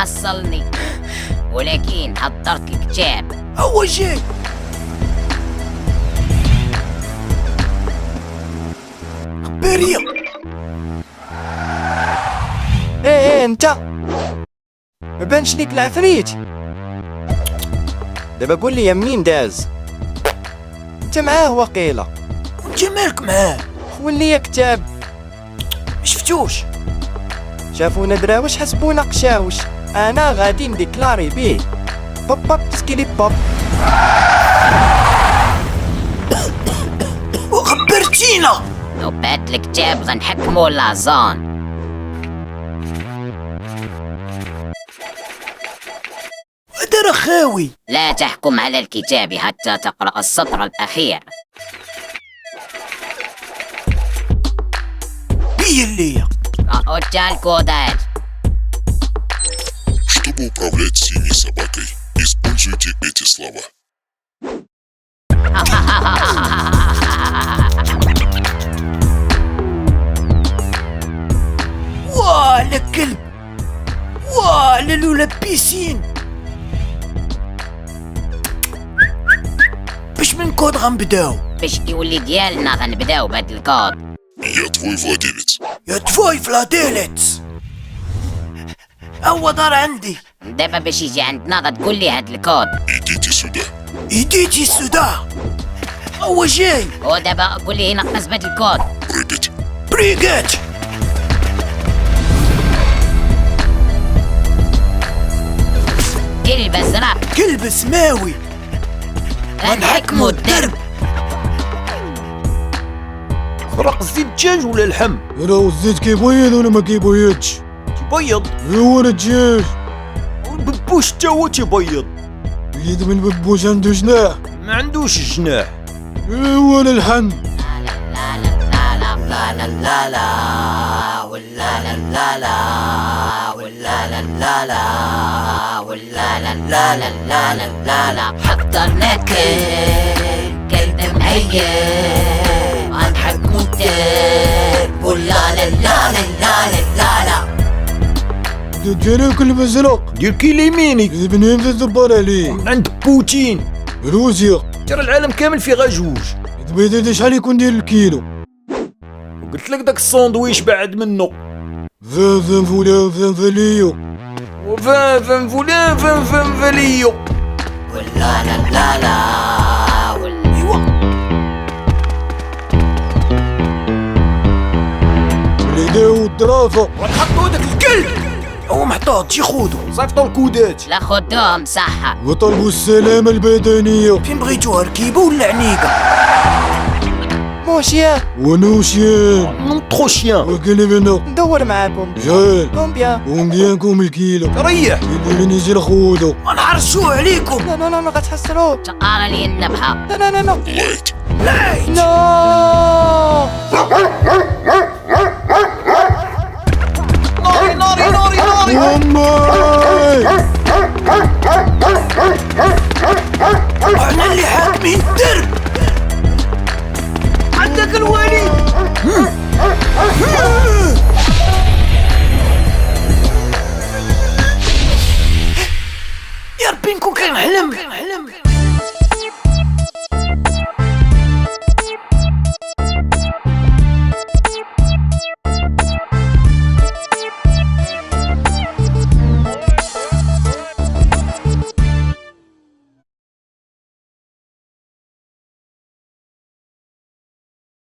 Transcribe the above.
حصلني، ولكن حضرت الكتاب. هو جاي. خبارية. ايه انت ما بانش ليك العفريت. دابا قول لي منين داز؟ انت معاه وقيله؟ وانت مالك معاه؟ ولي كتاب ما شفتوش. شافونا دراوش حسبونا قشاوش. انا غادي نديكلاري بيه. بوب بوب سكيلي بوب. وخبرتينا. وبهاد الكتاب غنحكمو لازان. هذا راه خاوي. لا تحكم على الكتاب حتى تقرأ السطر الأخير. بيا اللي قلت الكودات. Чтобы управлять синей собакой, используйте эти слова. واه لكلب. واه لولا بيسين. باش من كود غنبداو؟ باش يولي ديالنا غنبداو بهاد الكود. Я твой владелец. يا تفاي فلاديلتس. هو دار عندي. دابا باش يجي عندنا غتقول لي هاد الكود. Идите сюда. ايديتي السودا. هو جاي. ودابا قول لي نقص بهاد الكود. Прыгать. بريغات. كلب ازرق. كلب سماوي. غنحكمو الدرب. خرق الزيت الدجاج ولا اللحم؟ راه الزيت كيبيض ولا ما كيبيضش؟ تبيض. ايوا انا الدجاج والببوش تا هو تيبيض. بيض من ببوش عنده جناح. ما عندوش جناح. ايوا انا اللحم. حضرنا كلب مهيب غنحكمو الدرب. ولا لا لا لا لا لا. دجاج كلب ازرق. دير كيلي ميني بنين تدبر عليه. من عند بوتين. روسيا. ترى العالم كامل فيه غا جوج. البيض شحال يكون ديال الكيلو؟ قلت لك داك الساندويش بعد منه. فان فولا فان فاليو. وفان فولا فان فاليو. ولا لا لا لا. الهدايا والدراسة. ونحطو داك الكلب. هو محطوط تجي خودو. صيفطو الكودات. لا خدوهم صحة. وطلبوا السلامة البدنية. فين بغيتوها ركيبة ولا عنيقة؟ موشيا ونوشيان. نون تخو شيان. وكلب هنا. ندور معاكم. جاي. كومبيان؟ ومديانكم الكيلو. ريح. اللي نجي نخوضو. ما نحرشوه عليكم. لا لا لا ما غتحسروه. تقارا لي النبحة. لا لا لا لا. Лайт. لايت. نو. ناري ناري ناري ناري. وماي. احنا اللي حاكمين الدرب. عندك الوالي. يا ربي نكون كنحلم.